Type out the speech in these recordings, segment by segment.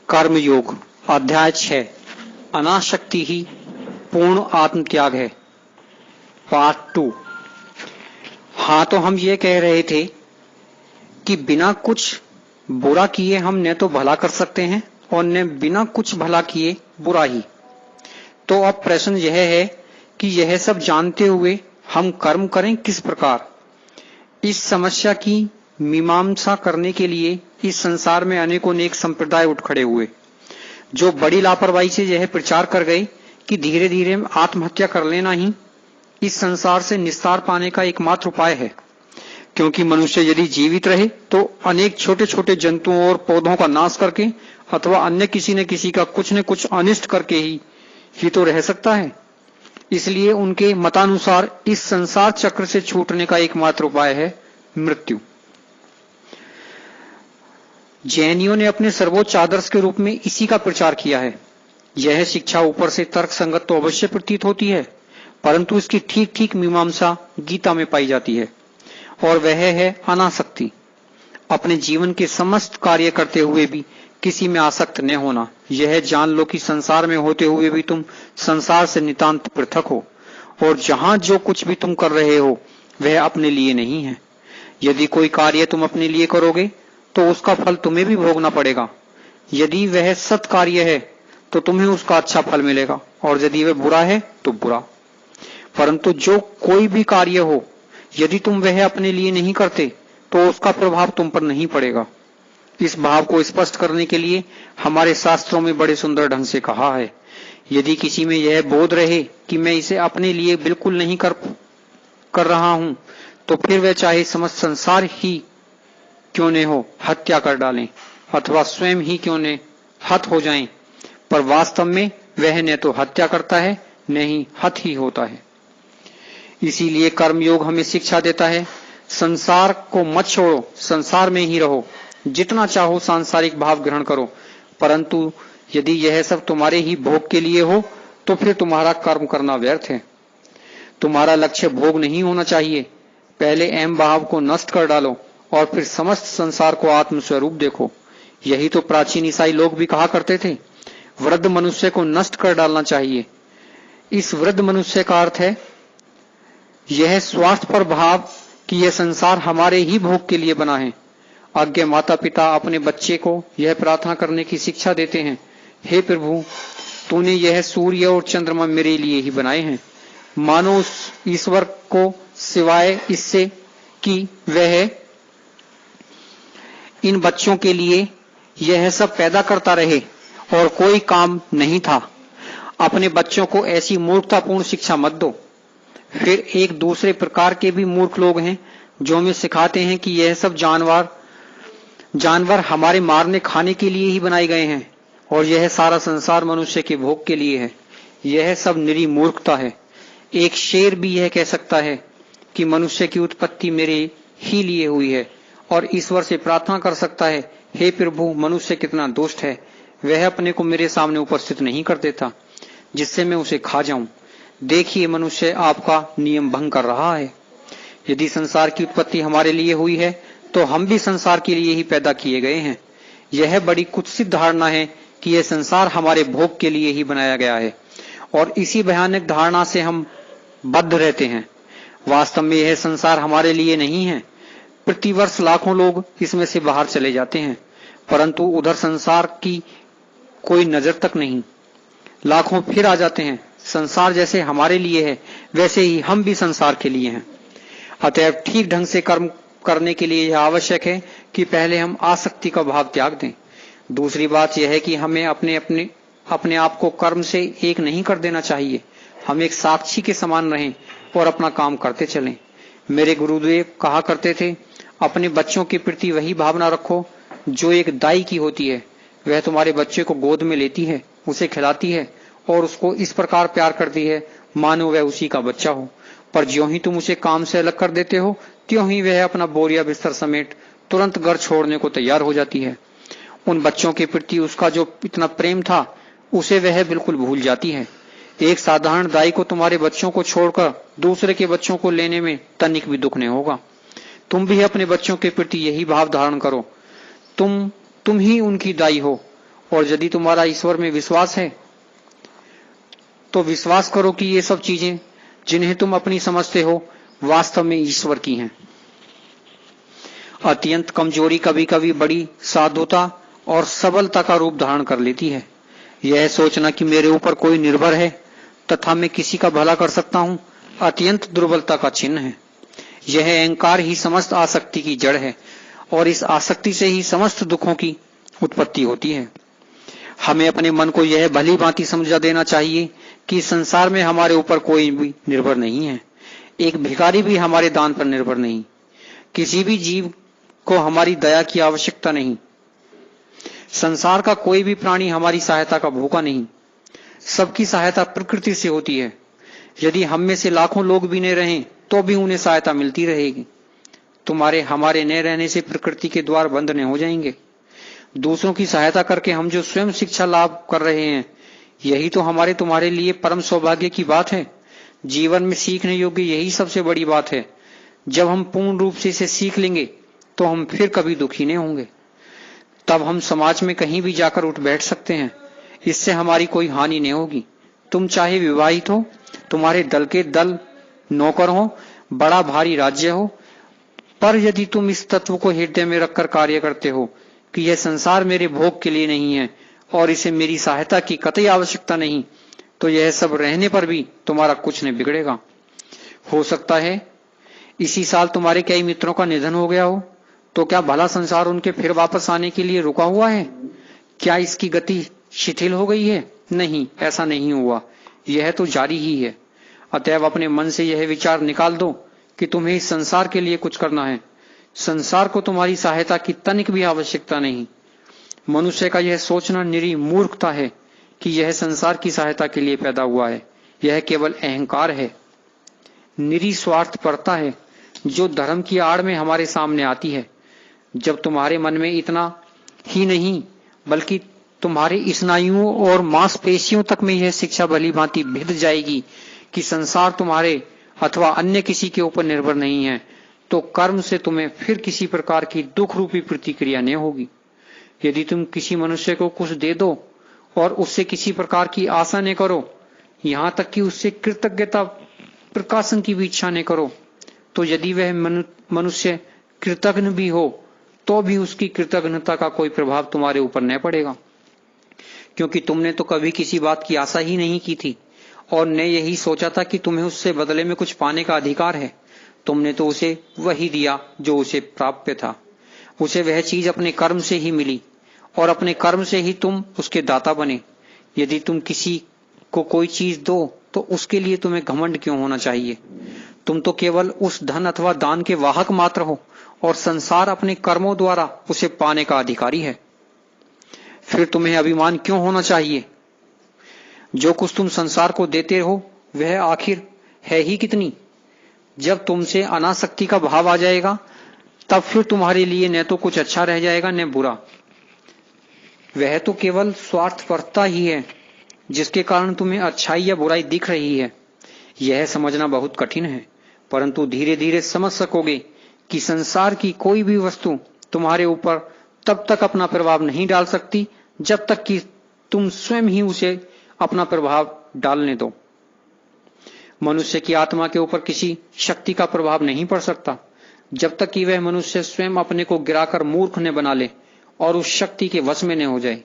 कर्मयोग अध्याय 6 अनासक्ति ही पूर्ण आत्मत्याग है। पार्ट 2। हाँ, तो हम ये कह रहे थे कि बिना कुछ बुरा किए हम न तो भला कर सकते हैं और न बिना कुछ भला किए बुरा ही। तो अब प्रश्न यह है कि यह सब जानते हुए हम कर्म करें किस प्रकार। इस समस्या की मीमांसा करने के लिए इस संसार में अनेकों नेक संप्रदाय उठ खड़े हुए, जो बड़ी लापरवाही से यह प्रचार कर गए कि धीरे धीरे आत्महत्या कर लेना ही इस संसार से निस्तार पाने का एकमात्र उपाय है। क्योंकि मनुष्य यदि जीवित रहे तो अनेक छोटे छोटे जंतुओं और पौधों का नाश करके अथवा अन्य किसी न किसी का कुछ न कुछ अनिष्ट करके ही तो रह सकता है। इसलिए उनके मतानुसार इस संसार चक्र से छूटने का एकमात्र उपाय है मृत्यु। जैनियों ने अपने सर्वोच्च आदर्श के रूप में इसी का प्रचार किया है। यह शिक्षा ऊपर से तर्क संगत तो अवश्य प्रतीत होती है, परंतु इसकी ठीक ठीक मीमांसा गीता में पाई जाती है, और वह है अनासक्ति। अपने जीवन के समस्त कार्य करते हुए भी किसी में आसक्त न होना। यह जान लो कि संसार में होते हुए भी तुम संसार से नितांत पृथक हो, और जहां जो कुछ भी तुम कर रहे हो वह अपने लिए नहीं है। यदि कोई कार्य तुम अपने लिए करोगे तो उसका फल तुम्हें भी भोगना पड़ेगा। यदि वह सत् कार्य है तो तुम्हें उसका अच्छा फल मिलेगा, और यदि वह बुरा है तो बुरा। परंतु जो कोई भी कार्य हो, यदि तुम वह अपने लिए नहीं करते तो उसका प्रभाव तुम पर नहीं पड़ेगा। इस भाव को स्पष्ट करने के लिए हमारे शास्त्रों में बड़े सुंदर ढंग से कहा है, यदि किसी में यह बोध रहे कि मैं इसे अपने लिए बिल्कुल नहीं कर रहा हूं, तो फिर वह चाहे समस्त संसार ही क्यों न हो हत्या कर डालें, अथवा स्वयं ही क्यों न हत हो जाएं, पर वास्तव में वह न तो हत्या करता है न ही हत ही होता है। इसीलिए कर्मयोग हमें शिक्षा देता है, संसार को मत छोड़ो, संसार में ही रहो, जितना चाहो सांसारिक भाव ग्रहण करो, परंतु यदि यह सब तुम्हारे ही भोग के लिए हो तो फिर तुम्हारा कर्म करना व्यर्थ है। तुम्हारा लक्ष्य भोग नहीं होना चाहिए। पहले अहम भाव को नष्ट कर डालो और फिर समस्त संसार को आत्म स्वरूप देखो। यही तो प्राचीन ईसाई लोग भी कहा करते थे, वृद्ध मनुष्य को नष्ट कर डालना चाहिए। इस वृद्ध मनुष्य का अर्थ है यह स्वार्थ पर भाव कि यह संसार हमारे ही भोग के लिए बना है। आज्ञ माता पिता अपने बच्चे को यह प्रार्थना करने की शिक्षा देते हैं, हे प्रभु, तूने यह सूर्य और चंद्रमा मेरे लिए ही बनाए हैं, मानो उस ईश्वर को सिवाय इससे कि वह इन बच्चों के लिए यह सब पैदा करता रहे और कोई काम नहीं था। अपने बच्चों को ऐसी मूर्खतापूर्ण शिक्षा मत दो। फिर एक दूसरे प्रकार के भी मूर्ख लोग हैं जो हमें सिखाते हैं कि यह सब जानवर हमारे मारने खाने के लिए ही बनाए गए हैं और यह सारा संसार मनुष्य के भोग के लिए है। यह सब निरी मूर्खता है। एक शेर भी यह कह सकता है कि मनुष्य की उत्पत्ति मेरे ही लिए हुई है, और ईश्वर से प्रार्थना कर सकता है, हे प्रभु, मनुष्य कितना दुष्ट है, वह अपने को मेरे सामने उपस्थित नहीं कर देता जिससे मैं उसे खा जाऊं। देखिए, मनुष्य आपका नियम भंग कर रहा है। यदि संसार की उत्पत्ति हमारे लिए हुई है तो हम भी संसार के लिए ही पैदा किए गए हैं। यह बड़ी कुत्सित धारणा है कि यह संसार हमारे भोग के लिए ही बनाया गया है, और इसी भयानक धारणा से हम बद्ध रहते हैं। वास्तव में यह संसार हमारे लिए नहीं है। प्रतिवर्ष लाखों लोग इसमें से बाहर चले जाते हैं, परंतु उधर संसार की कोई नजर तक नहीं। लाखों फिर आ जाते हैं। संसार जैसे हमारे लिए है वैसे ही हम भी संसार के लिए हैं। अतएव ठीक ढंग से कर्म करने के लिए यह आवश्यक है कि पहले हम आसक्ति का भाव त्याग दें। दूसरी बात यह है कि हमें अपने आप को कर्म से एक नहीं कर देना चाहिए। हम एक साक्षी के समान रहें और अपना काम करते चलें। मेरे गुरुदेव कहा करते थे, अपने बच्चों के प्रति वही भावना रखो जो एक दाई की होती है। वह तुम्हारे बच्चे को गोद में लेती है, उसे खिलाती है और उसको इस प्रकार प्यार करती है मानो वह उसी का बच्चा हो। पर ज्यों ही तुम उसे काम से अलग कर देते हो, त्यों ही वह अपना बोरिया बिस्तर समेट तुरंत घर छोड़ने को तैयार हो जाती है। उन बच्चों के प्रति उसका जो इतना प्रेम था उसे वह बिल्कुल भूल जाती है। एक साधारण दाई को तुम्हारे बच्चों को छोड़कर दूसरे के बच्चों को लेने में तनिक भी दुख नहीं होगा। तुम भी अपने बच्चों के प्रति यही भाव धारण करो। तुम ही उनकी दाई हो और यदि तुम्हारा ईश्वर में विश्वास है तो विश्वास करो कि ये सब चीजें जिन्हें तुम अपनी समझते हो वास्तव में ईश्वर की हैं। अत्यंत कमजोरी कभी कभी बड़ी साधुता और सबलता का रूप धारण कर लेती है। यह सोचना कि मेरे ऊपर कोई निर्भर है तथा मैं किसी का भला कर सकता हूं, अत्यंत दुर्बलता का चिन्ह है। यह अहंकार ही समस्त आसक्ति की जड़ है और इस आसक्ति से ही समस्त दुखों की उत्पत्ति होती है। हमें अपने मन को यह भली भांति समझा देना चाहिए कि संसार में हमारे ऊपर कोई भी निर्भर नहीं है। एक भिखारी भी हमारे दान पर निर्भर नहीं, किसी भी जीव को हमारी दया की आवश्यकता नहीं, संसार का कोई भी प्राणी हमारी सहायता का भूखा नहीं। सबकी सहायता प्रकृति से होती है। यदि हम में से लाखों लोग भी न रहें तो भी उन्हें सहायता मिलती रहेगी। तुम्हारे हमारे न रहने से प्रकृति के द्वार बंद न हो जाएंगे। दूसरों की सहायता करके हम जो स्वयं शिक्षा लाभ कर रहे हैं, यही तो हमारे तुम्हारे लिए परम सौभाग्य की बात है। जीवन में सीखने योग्य यही सबसे बड़ी बात है। जब हम पूर्ण रूप से इसे सीख लेंगे तो हम फिर कभी दुखी नहीं होंगे। तब हम समाज में कहीं भी जाकर उठ बैठ सकते हैं। इससे हमारी कोई हानि नहीं होगी। तुम चाहे विवाहित हो, तुम्हारे दल के दल नौकर हो, बड़ा भारी राज्य हो, पर यदि तुम इस तत्व को हृदय में रखकर कार्य करते हो कि यह संसार मेरे भोग के लिए नहीं है और इसे मेरी सहायता की कतई आवश्यकता नहीं, तो यह सब रहने पर भी तुम्हारा कुछ नहीं बिगड़ेगा। हो सकता है इसी साल तुम्हारे कई मित्रों का निधन हो गया हो, तो क्या भला संसार उनके फिर वापस आने के लिए रुका हुआ है? क्या इसकी गति शिथिल हो गई है? नहीं, ऐसा नहीं हुआ। यह तो जारी ही है। अतएव अपने मन से यह विचार निकाल दो कि तुम्हें इस संसार के लिए कुछ करना है। संसार को तुम्हारी सहायता की तनिक भी आवश्यकता नहीं। मनुष्य का यह सोचना निरी मूर्खता है कि यह संसार की सहायता के लिए पैदा हुआ है। यह केवल अहंकार है, निरी स्वार्थपरता है जो धर्म की आड़ में हमारे सामने आती है। जब तुम्हारे मन में इतना ही नहीं बल्कि तुम्हारे स्नायुओं और मांसपेशियों तक में यह शिक्षा भली भांति भिद जाएगी कि संसार तुम्हारे अथवा अन्य किसी के ऊपर निर्भर नहीं है, तो कर्म से तुम्हें फिर किसी प्रकार की दुख रूपी प्रतिक्रिया नहीं होगी। यदि तुम किसी मनुष्य को कुछ दे दो और उससे किसी प्रकार की आशा न करो, यहां तक कि उससे कृतज्ञता प्रकाशन की भी इच्छा न करो, तो यदि वह मनुष्य कृतज्ञ भी हो तो भी उसकी कृतज्ञता का कोई प्रभाव तुम्हारे ऊपर न पड़ेगा, क्योंकि तुमने तो कभी किसी बात की आशा ही नहीं की थी और ने यही सोचा था कि तुम्हें उससे बदले में कुछ पाने का अधिकार है। तुमने तो उसे वही दिया जो उसे प्राप्य था। उसे वह चीज अपने कर्म से ही मिली और अपने कर्म से ही तुम उसके दाता बने। यदि तुम किसी को कोई चीज दो तो उसके लिए तुम्हें घमंड क्यों होना चाहिए? तुम तो केवल उस धन अथवा दान के वाहक मात्र हो और संसार अपने कर्मों द्वारा उसे पाने का अधिकारी है। फिर तुम्हें अभिमान क्यों होना चाहिए? जो कुछ तुम संसार को देते हो वह आखिर है ही कितनी? जब तुमसे अनासक्ति का भाव आ जाएगा तब फिर तुम्हारे लिए न तो कुछ अच्छा रह जाएगा न बुरा। वह तो केवल स्वार्थपरता ही है जिसके कारण तुम्हें अच्छाई या बुराई दिख रही है। यह समझना बहुत कठिन है, परंतु धीरे धीरे समझ सकोगे कि संसार की कोई भी वस्तु तुम्हारे ऊपर तब तक अपना प्रभाव नहीं डाल सकती जब तक कि तुम स्वयं ही उसे अपना प्रभाव डालने दो। मनुष्य की आत्मा के ऊपर किसी शक्ति का प्रभाव नहीं पड़ सकता जब तक कि वह मनुष्य स्वयं अपने को गिराकर मूर्ख न बना ले और उस शक्ति के वश में न हो जाए।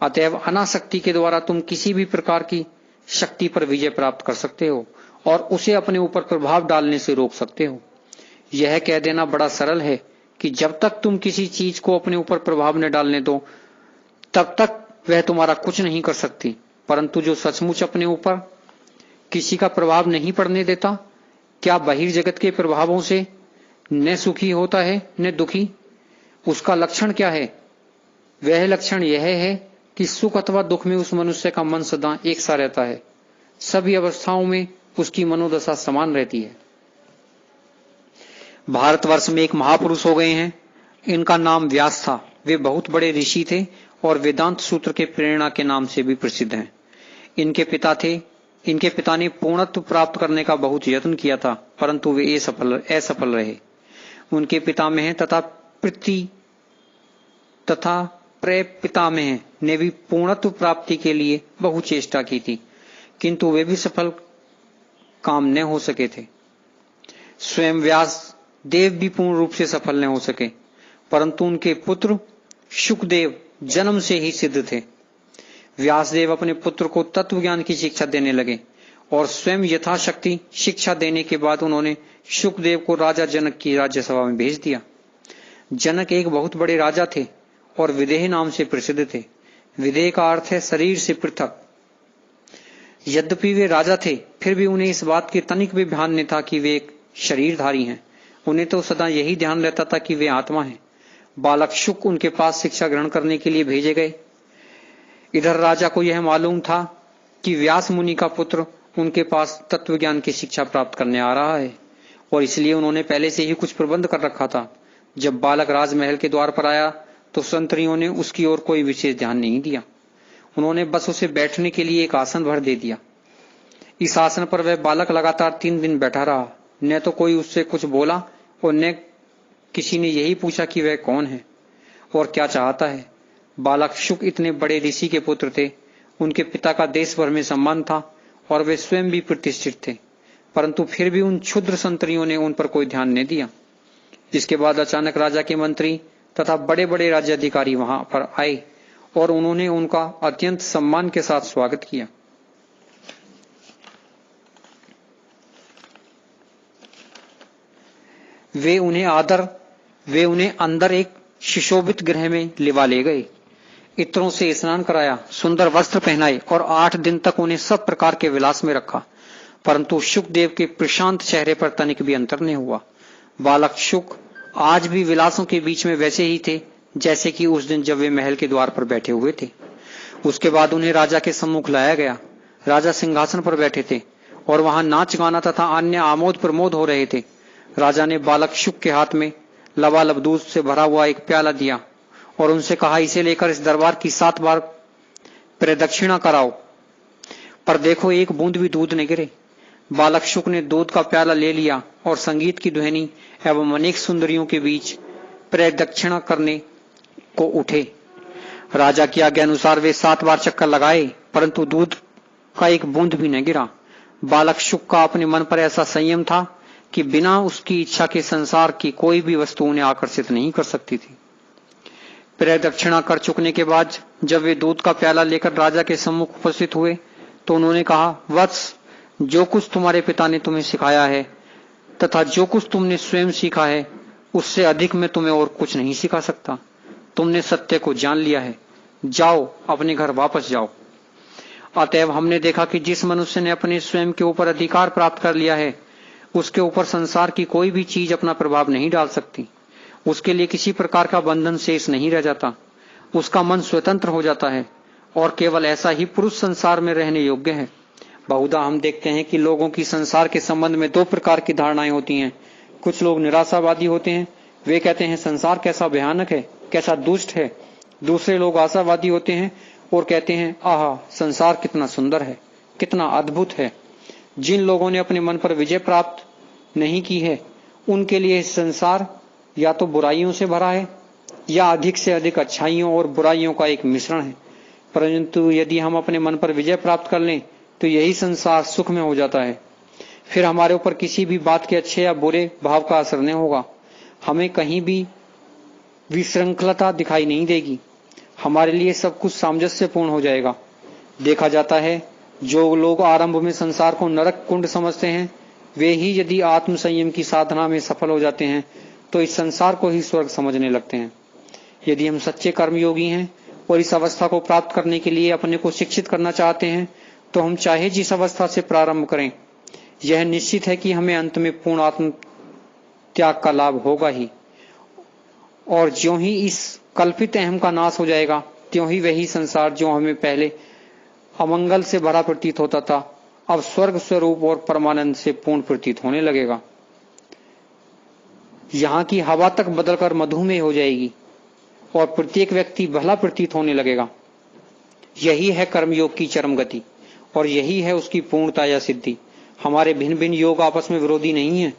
अतएव अनासक्ति के द्वारा तुम किसी भी प्रकार की शक्ति पर विजय प्राप्त कर सकते हो और उसे अपने ऊपर प्रभाव डालने से रोक सकते हो। यह कह देना बड़ा सरल है कि जब तक तुम किसी चीज को अपने ऊपर प्रभाव न डालने दो तब तक वह तुम्हारा कुछ नहीं कर सकती, परंतु जो सचमुच अपने ऊपर किसी का प्रभाव नहीं पड़ने देता, क्या बहिर्जगत के प्रभावों से न सुखी होता है न दुखी? उसका लक्षण क्या है? वह लक्षण यह है कि सुख अथवा दुख में उस मनुष्य का मन सदा एक सा रहता है। सभी अवस्थाओं में उसकी मनोदशा समान रहती है। भारतवर्ष में एक महापुरुष हो गए हैं। इनका नाम व्यास था। वे बहुत बड़े ऋषि थे और वेदांत सूत्र के प्रेरणा के नाम से भी प्रसिद्ध हैं। इनके पिता ने पूर्णत्व प्राप्त करने का बहुत यत्न किया था, परंतु वे असफल रहे। उनके पितामह तथा पितामह ने भी पूर्णत्व प्राप्ति के लिए बहु चेष्टा की थी, किंतु वे भी सफल काम न हो सके थे। स्वयं व्यास देव भी पूर्ण रूप से सफल न हो सके, परंतु उनके पुत्र शुकदेव जन्म से ही सिद्ध थे। व्यासदेव अपने पुत्र को तत्व ज्ञान की शिक्षा देने लगे और स्वयं यथाशक्ति शिक्षा देने के बाद उन्होंने शुकदेव को राजा जनक की राज्यसभा में भेज दिया। जनक एक बहुत बड़े राजा थे और विदेह नाम से प्रसिद्ध थे। विदेह का अर्थ है शरीर से पृथक। यद्यपि वे राजा थे, फिर भी उन्हें इस बात की तनिक भी ध्यान नहीं था कि वे एक शरीरधारी हैं। उन्हें तो सदा यही ध्यान रहता था कि वे आत्मा हैं। बालक शुक उनके पास शिक्षा ग्रहण करने के लिए भेजे गए। इधर राजा को यह मालूम था कि व्यास मुनि का पुत्र उनके पास तत्व ज्ञान की शिक्षा प्राप्त करने आ रहा है, और इसलिए उन्होंने पहले से ही कुछ प्रबंध कर रखा था। जब बालक राजमहल के द्वार पर आया तो संतरियों ने उसकी ओर कोई विशेष ध्यान नहीं दिया। उन्होंने बस उसे बैठने के लिए एक आसन भर दे दिया। इस आसन पर वह बालक लगातार 3 दिन बैठा रहा। न तो कोई उससे कुछ बोला और न किसी ने यही पूछा कि वह कौन है और क्या चाहता है। बालक शुक इतने बड़े ऋषि के पुत्र थे। उनके पिता का देश भर में सम्मान था और वे स्वयं भी प्रतिष्ठित थे, परंतु फिर भी उन क्षुद्र संतरियों ने उन पर कोई ध्यान नहीं दिया। जिसके बाद अचानक राजा के मंत्री तथा बड़े बड़े राज्याधिकारी वहां पर आए और उन्होंने उनका अत्यंत सम्मान के साथ स्वागत किया। वे उन्हें अंदर एक सुशोभित गृह में लिवा ले गए। इत्रों से स्नान कराया, सुंदर वस्त्र पहनाए और 8 दिन तक उन्हें सब प्रकार के विलास में रखा, परंतु शुकदेव के प्रशांत चेहरे पर तनिक भी अंतर नहीं हुआ। बालक शुक आज भी विलासों के बीच में वैसे ही थे जैसे कि उस दिन जब वे महल के द्वार पर बैठे हुए थे। उसके बाद उन्हें राजा के सम्मुख लाया गया। राजा सिंहासन पर बैठे थे और वहां नाच गाना तथा अन्य आमोद प्रमोद हो रहे थे। राजा ने बालक शुक के हाथ में लबालब दूध से भरा हुआ एक प्याला दिया और उनसे कहा, इसे लेकर इस दरबार की 7 बार प्रदक्षिणा कराओ, पर देखो एक बूंद भी दूध न गिरे। बालक शुक ने दूध का प्याला ले लिया और संगीत की ध्वनि एवं अनेक सुंदरियों के बीच प्रदक्षिणा करने को उठे। राजा की आज्ञा अनुसार वे 7 बार चक्कर लगाए, परंतु दूध का एक बूंद भी न गिरा। बालक शुक का अपने मन पर ऐसा संयम था कि बिना उसकी इच्छा के संसार की कोई भी वस्तु उन्हें आकर्षित नहीं कर सकती थी। प्रदक्षिणा कर चुकने के बाद जब वे दूध का प्याला लेकर राजा के सम्मुख उपस्थित हुए तो उन्होंने कहा, वत्स, जो कुछ तुम्हारे पिता ने तुम्हें सिखाया है तथा जो कुछ तुमने स्वयं सीखा है, उससे अधिक मैं तुम्हें और कुछ नहीं सिखा सकता। तुमने सत्य को जान लिया है, जाओ अपने घर वापस जाओ। अतएव हमने देखा कि जिस मनुष्य ने अपने स्वयं के ऊपर अधिकार प्राप्त कर लिया है, उसके ऊपर संसार की कोई भी चीज अपना प्रभाव नहीं डाल सकती। उसके लिए किसी प्रकार का बंधन शेष नहीं रह जाता। उसका मन स्वतंत्र हो जाता है और केवल ऐसा ही पुरुष संसार में रहने योग्य है। बहुधा हम देखते हैं कि लोगों की संसार के संबंध में 2 प्रकार की धारणाएं होती हैं। कुछ लोग निराशावादी होते हैं, वे कहते हैं संसार कैसा भयानक है, कैसा दुष्ट है। दूसरे लोग आशावादी होते हैं और कहते हैं, आहा, संसार कितना सुंदर है, कितना अद्भुत है। जिन लोगों ने अपने मन पर विजय प्राप्त नहीं की है, उनके लिए संसार या तो बुराइयों से भरा है या अधिक से अधिक अच्छाइयों और बुराइयों का एक मिश्रण है। परंतु यदि हम अपने मन पर विजय प्राप्त कर लें तो यही संसार सुख में हो जाता है। फिर हमारे ऊपर किसी भी बात के अच्छे या बुरे भाव का असर नहीं होगा। हमें कहीं भी विशृंखलता दिखाई नहीं देगी। हमारे लिए सब कुछ सामंजस्यपूर्ण हो जाएगा। देखा जाता है, जो लोग आरंभ में संसार को नरक कुंड समझते हैं, वे ही यदि आत्म संयम की साधना में सफल हो जाते हैं तो इस संसार को ही स्वर्ग समझने लगते हैं। यदि हम सच्चे कर्मयोगी हैं और इस अवस्था को प्राप्त करने के लिए अपने को शिक्षित करना चाहते हैं, तो हम चाहे जिस अवस्था से प्रारंभ करें, यह निश्चित है कि हमें अंत में पूर्ण आत्म त्याग का लाभ होगा ही। और ज्यों ही इस कल्पित अहम का नाश हो जाएगा, त्यों ही वही संसार जो हमें पहले अमंगल से भरा प्रतीत होता था, अब स्वर्ग स्वरूप और परमानंद से पूर्ण प्रतीत होने लगेगा। यहाँ की हवा तक बदलकर मधुमेह हो जाएगी और प्रत्येक व्यक्ति भला प्रतीत होने लगेगा। यही है कर्मयोग की चरम गति और यही है उसकी पूर्णता या सिद्धि। हमारे भिन्न भिन्न योग आपस में विरोधी नहीं है।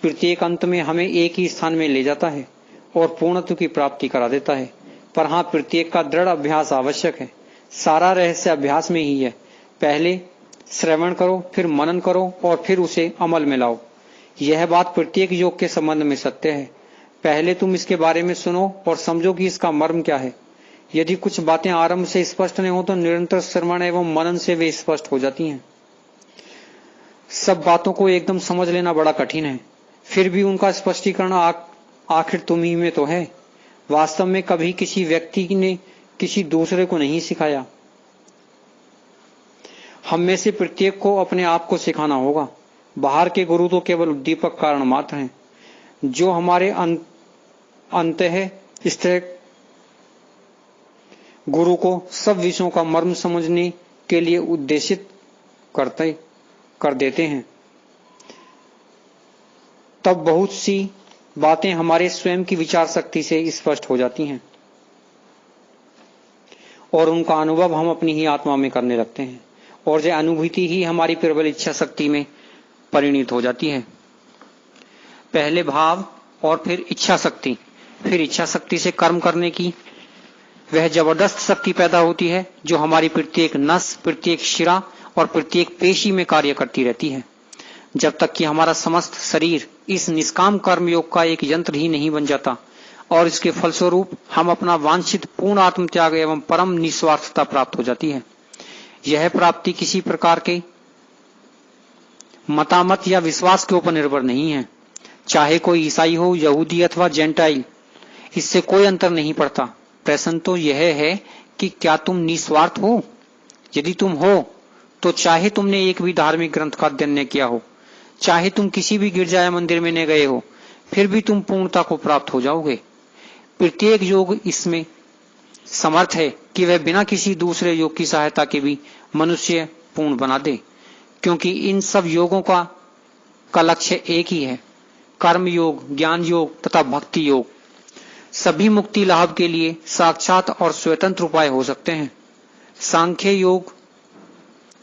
प्रत्येक अंत में हमें एक ही स्थान में ले जाता है और पूर्णत्व की प्राप्ति करा देता है, पर हाँ, प्रत्येक का दृढ़ अभ्यास आवश्यक है। सारा रहस्य अभ्यास में ही है। पहले श्रवण करो, फिर मनन करो और फिर उसे अमल में लाओ। यह बात प्रत्येक योग के संबंध में सत्य है। पहले तुम इसके बारे में सुनो और समझो कि इसका मर्म क्या है। यदि कुछ बातें आरंभ से स्पष्ट नहीं हो तो निरंतर श्रवण एवं मनन से वे स्पष्ट हो जाती हैं। सब बातों को एकदम समझ लेना बड़ा कठिन है, फिर भी उनका स्पष्टीकरण आखिर तुम ही में तो है। वास्तव में कभी किसी व्यक्ति ने किसी दूसरे को नहीं सिखाया। हम में से प्रत्येक को अपने आप को सिखाना होगा। बाहर के गुरु तो केवल उद्दीपक कारण मात्र हैं, जो हमारे अंतः स्थित गुरु को सब विषयों का मर्म समझने के लिए उद्देशित कर देते हैं। तब बहुत सी बातें हमारे स्वयं की विचार शक्ति से स्पष्ट हो जाती हैं और उनका अनुभव हम अपनी ही आत्मा में करने लगते हैं और यह अनुभूति ही हमारी प्रबल इच्छा शक्ति में परिणित हो जाती है। पहले भाव और फिर इच्छा शक्ति, फिर इच्छा शक्ति से कर्म करने की वह जबरदस्त शक्ति पैदा होती है जो हमारी प्रत्येक नस, प्रत्येक शिरा और प्रत्येक पेशी में कार्य करती रहती है, जब तक कि हमारा समस्त शरीर इस निष्काम कर्म योग का एक यंत्र ही नहीं बन जाता और इसके फलस्वरूप हम अपना वांछित पूर्ण आत्मत्याग एवं परम निस्वार्थता प्राप्त हो जाती है। यह प्राप्ति किसी प्रकार के मतामत या विश्वास के ऊपर निर्भर नहीं है। चाहे कोई ईसाई हो, यहूदी अथवा जेंटाइल, इससे कोई अंतर नहीं पड़ता। प्रश्न तो यह है कि क्या तुम निस्वार्थ हो? यदि तुम हो तो चाहे तुमने एक भी धार्मिक ग्रंथ का अध्ययन न किया हो, चाहे तुम किसी भी गिरजा या मंदिर में न गए हो, फिर भी तुम पूर्णता को प्राप्त हो जाओगे। प्रत्येक योग इसमें समर्थ है कि वह बिना किसी दूसरे योग की सहायता के भी मनुष्य पूर्ण बना दे, क्योंकि इन सब योगों का लक्ष्य एक ही है, कर्म योग, ज्ञान योग तथा भक्ति योग। सभी मुक्ति लाभ के लिए साक्षात और स्वतंत्र उपाय हो सकते हैं। सांख्य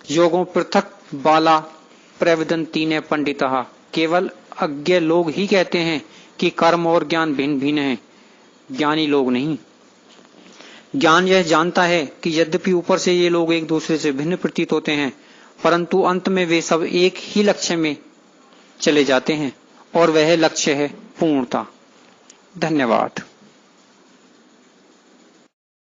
योगों पृथक बाला प्रविदन्ति ने पंडितः, केवल अज्ञ लोग ही कहते हैं कि कर्म और ज्ञान भिन्न भिन्न है, ज्ञानी लोग नहीं। ज्ञान यह जानता है कि यद्यपि ऊपर से ये लोग एक दूसरे से भिन्न प्रतीत होते हैं, परंतु अंत में वे सब एक ही लक्ष्य में चले जाते हैं और वह लक्ष्य है पूर्णता। धन्यवाद।